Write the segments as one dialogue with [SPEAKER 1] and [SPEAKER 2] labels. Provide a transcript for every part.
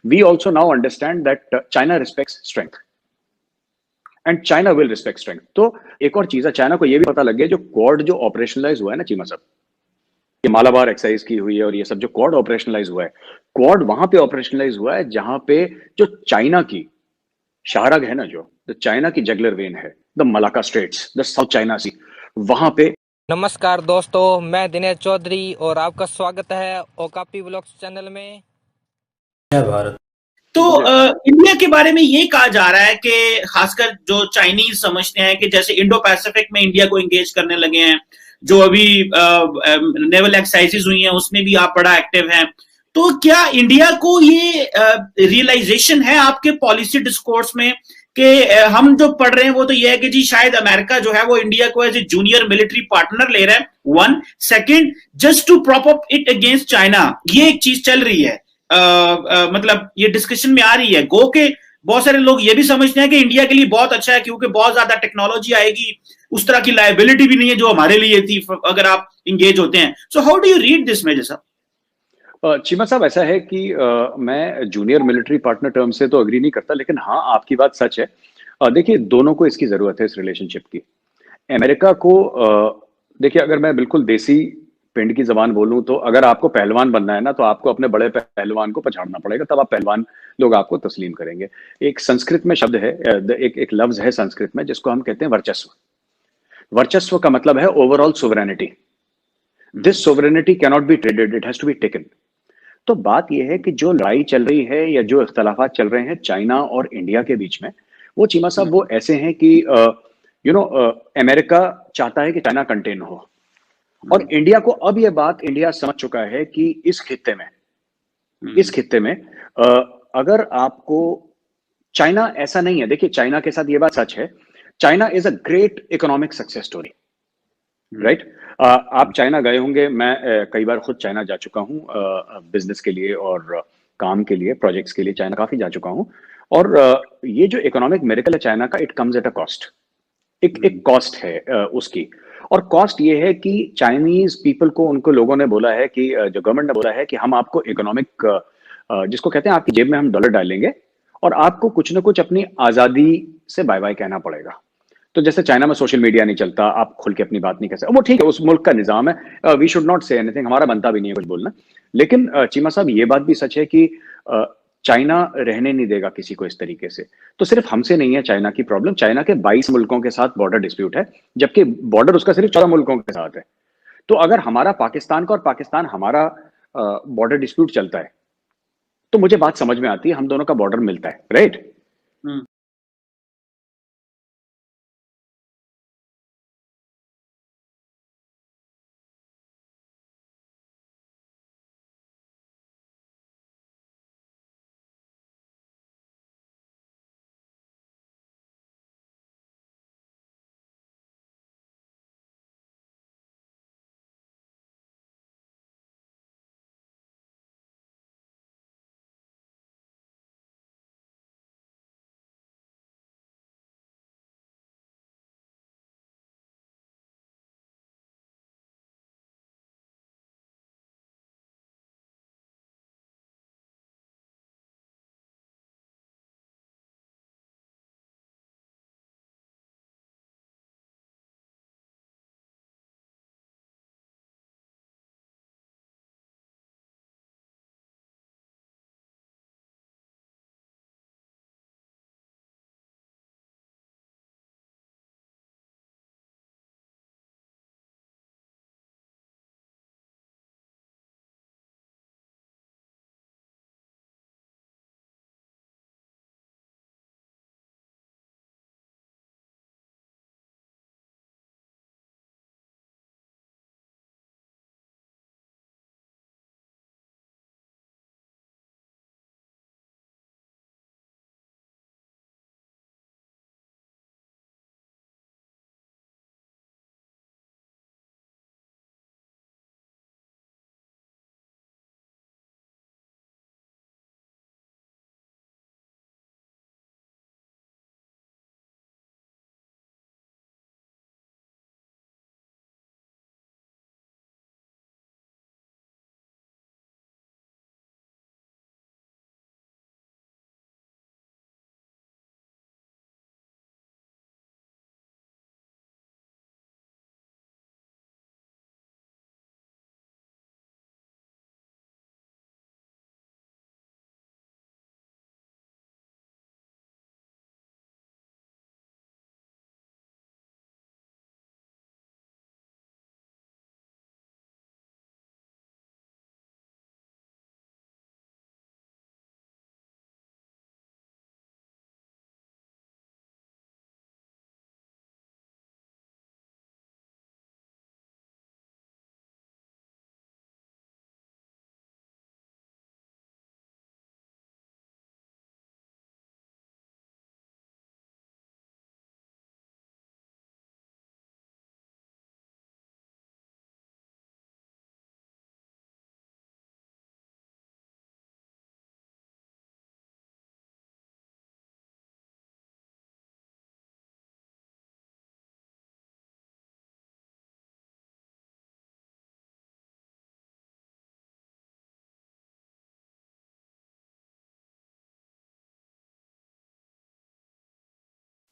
[SPEAKER 1] We also now understand that China respects strength and China will respect strength. तो एक और चीज है, चाइना को ये भी पता लग गया, जो क्वाड जो ऑपरेशनलाइज हुआ है ना चीमा साहब, ये मालाबार एक्सरसाइज की हुई है और ये सब जो क्वाड ऑपरेशनलाइज हुआ है, क्वाड वहां पे ऑपरेशनलाइज हुआ है जहां पे जो चाइना की शाहरग है ना, जो चाइना की जगलर वेन है, the Malacca straits, the South China sea, वहां पे।
[SPEAKER 2] नमस्कार दोस्तों, मैं दिनेश चौधरी और आपका स्वागत है ओकापी ब्लॉग्स चैनल में।
[SPEAKER 3] है भारत। तो इंडिया के बारे में ये कहा जा रहा है कि खासकर जो चाइनीज समझते हैं कि जैसे इंडो पैसिफिक में इंडिया को एंगेज करने लगे हैं, जो अभी नेवल एक्सरसाइजेज हुई हैं उसमें भी आप बड़ा एक्टिव हैं। तो क्या इंडिया को ये रियलाइजेशन है आपके पॉलिसी डिस्कोर्स में कि हम जो पढ़ रहे हैं वो तो ये है कि जी शायद अमेरिका जो है वो इंडिया को as a junior military partner ले रहा है, one second, just to prop up it against China, ये एक चीज चल रही है। मतलब ये डिस्कशन में आ रही है गो के बहुत सारे लोग ये भी समझते हैं कि इंडिया के लिए बहुत अच्छा है क्योंकि बहुत ज्यादा टेक्नोलॉजी आएगी, उस तरह की लायबिलिटी भी नहीं है जो हमारे लिए थी अगर आप इंगेज होते हैं। So how do you read this major साहब?
[SPEAKER 1] चीमा साहब, ऐसा है कि मैं जूनियर मिलिट्री पार्टनर टर्म से तो अग्री नहीं करता, लेकिन हाँ, आपकी बात सच है। देखिए, दोनों को इसकी जरूरत है, इस रिलेशनशिप की। अमेरिका को देखिए, अगर मैं बिल्कुल देसी पिंड की जबान बोलूं तो अगर आपको पहलवान बनना है ना, तो आपको अपने बड़े पहलवान को पछाड़ना पड़ेगा, तब आप पहलवान, लोग आपको तस्लीम करेंगे। एक संस्कृत में शब्द है, एक लफ्ज है संस्कृत में, जिसको हम कहते हैं वर्चस्व। वर्चस्व का मतलब है overall sovereignty. This sovereignty cannot be traded, it has to be taken. तो बात यह है कि जो लड़ाई चल रही है या जो इख्तलाफात चल रहे हैं चाइना और इंडिया के बीच में, वो चीमा साहब वो ऐसे हैं कि अमेरिका चाहता है कि चाइना कंटेन हो, और इंडिया को अब यह बात इंडिया समझ चुका है कि इस खित्ते में अगर आपको चाइना ऐसा नहीं है। देखिए, चाइना के साथ ये बात सच है, China is a great economic success story, right. आप चाइना गए होंगे, मैं कई बार खुद चाइना जा चुका हूँ, बिजनेस के लिए और काम के लिए, प्रोजेक्ट्स के लिए चाइना काफी जा चुका हूँ। और ये जो इकोनॉमिक मेरेकल है चाइना का, it comes at a cost. एक कॉस्ट है उसकी। और कॉस्ट ये है कि चाइनीज पीपल को, उनको लोगों ने बोला है कि जो गवर्नमेंट ने बोला है कि हम आपको इकोनॉमिक, जिसको कहते हैं आपकी जेब में हम डॉलर डालेंगे, और आपको कुछ ना कुछ अपनी आजादी से बाय बाय कहना पड़ेगा। तो जैसे चाइना में सोशल मीडिया नहीं चलता, आप खुल के अपनी बात नहीं कर सकते, वो ठीक है, उस मुल्क का निजाम है, we should not say anything, हमारा बनता भी नहीं है कुछ बोलना। लेकिन चीमा साहब, ये बात भी सच है कि चाइना रहने नहीं देगा किसी को इस तरीके से। तो सिर्फ हमसे नहीं है चाइना की प्रॉब्लम, चाइना के 22 मुल्कों के साथ बॉर्डर डिस्प्यूट है, जबकि बॉर्डर उसका सिर्फ 14 मुल्कों के साथ है। तो अगर हमारा पाकिस्तान का और पाकिस्तान हमारा बॉर्डर डिस्प्यूट चलता है, तो मुझे बात समझ में आती है, हम दोनों का बॉर्डर मिलता है, राइट।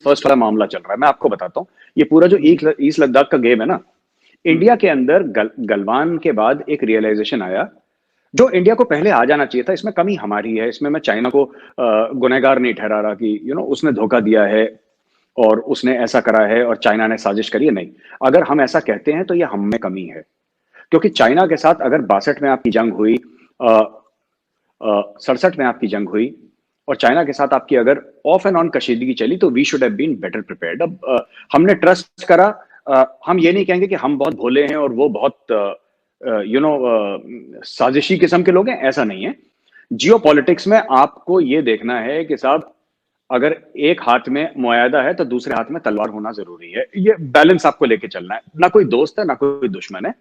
[SPEAKER 1] फर्स्ट वाला मामला चल रहा है। मैं आपको बताता हूँ, ये पूरा जो ईस्ट लद्दाख का गेम है ना, इंडिया के अंदर गलवान के बाद एक रियलाइजेशन आया, जो इंडिया को पहले आ जाना चाहिए था। इसमें कमी हमारी है, इसमें मैं चाइना को गुनहगार नहीं ठहरा रहा कि उसने धोखा दिया है और उसने ऐसा करा है और चाइना ने साजिश करी है, नहीं। अगर हम ऐसा कहते हैं तो ये हम में कमी है, क्योंकि चाइना के साथ अगर 62 में आपकी जंग हुई, 67 में आपकी जंग हुई, और चाइना के साथ आपकी अगर ऑफ एंड ऑन कशीदगी चली, तो we should have been better prepared. अब हमने ट्रस्ट करा। हम ये नहीं कहेंगे कि हम बहुत भोले हैं और वो बहुत साजिशी किस्म के लोग हैं, ऐसा नहीं है। जियो पॉलिटिक्स में आपको ये देखना है कि साहब, अगर एक हाथ में मुआयदा है तो दूसरे हाथ में तलवार होना जरूरी है। ये बैलेंस आपको लेके चलना है। ना कोई दोस्त है, ना कोई दुश्मन है,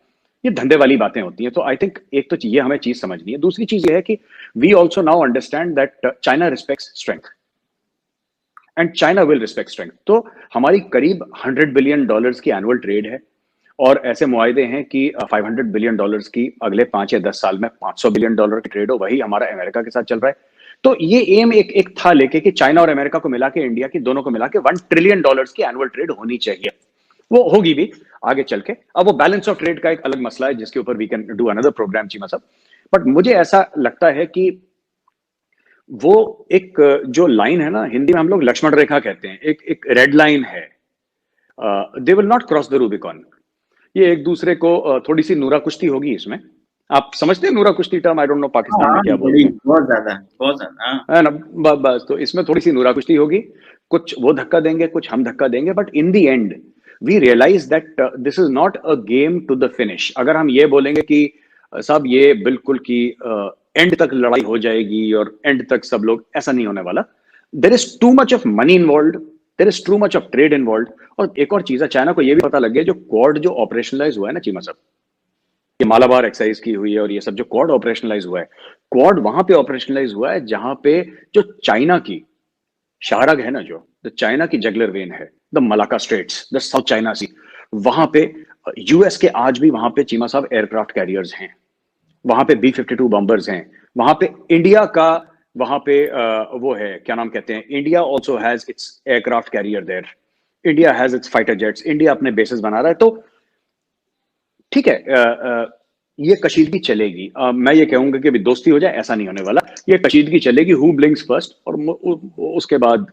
[SPEAKER 1] ये धंधे वाली बातें होती हैं। तो आई थिंक एक तो ये हमें चीज समझनी है। दूसरी चीज ये है कि we also now understand that China respects strength and China will respect strength. तो हमारी करीब $100 बिलियन की एनुअल ट्रेड है, और ऐसे मुआयदे हैं कि $500 बिलियन की अगले 5 या 10 साल में $500 बिलियन की ट्रेड हो। वही हमारा अमेरिका के साथ चल रहा है। तो ये एम एक था लेके कि चाइना और अमेरिका को मिला के, इंडिया की दोनों को मिला के $1 ट्रिलियन की एनुअल ट्रेड होनी चाहिए। वो होगी भी आगे चल के। अब वो बैलेंस ऑफ ट्रेड का एक अलग मसला है, जिसके ऊपर we can do another programme, Cheema साहब। बट मुझे ऐसा लगता है कि वो एक जो लाइन है ना, हिंदी में हम लोग लक्ष्मण रेखा कहते हैं, एक रेड लाइन है। They will not cross the Rubicon. ये एक दूसरे को थोड़ी सी नूरा कुश्ती होगी इसमें। आप समझते हैं नूरा कुश्ती term? I don't know Pakistan में क्या बोलते हैं।
[SPEAKER 3] बहुत ज्यादा
[SPEAKER 1] है ना, बस तो इसमें थोड़ी सी नूरा कुश्ती होगी। कुछ वो धक्का देंगे, कुछ हम धक्का देंगे, but in the end we realise that this is not a game to the finish. अगर हम ये बोलेंगे कि साहब ये बिल्कुल की एंड तक लड़ाई हो जाएगी और एंड तक सब लोग, ऐसा नहीं होने वाला। There is too much of money involve, there is too much of trade involve. और एक और चीज है, चाइना को ये भी पता लग गया, जो क्वाड जो ऑपरेशनलाइज हुआ है ना चीमा साहब, ये मालाबार एक्सरसाइज की हुई है और ये सब जो क्वाड ऑपरेशनलाइज हुआ है, क्वाड वहां पे ऑपरेशनलाइज हुआ है जहां पे जो चाइना की शाहरग है ना, जो चाइना की जगलर वेन है, the Malacca straits, the South China sea, वहां पे यूएस के आज भी वहां पे चीमा साहब एयरक्राफ्ट कैरियर्स हैं, वहां पे B-52 बॉम्बर्स हैं, वहां पे इंडिया का वहां पे वो है, क्या नाम कहते हैं, India also has its aircraft carrier there, India has its fighter jets, India अपने बेसिस बना रहा है। तो ठीक है, ये कशीदगी चलेगी। मैं ये कहूंगा कि अभी दोस्ती हो जाए, ऐसा नहीं होने वाला। ये कशीदगी चलेगी, हु ब्लिंक्स फर्स्ट, और उसके बाद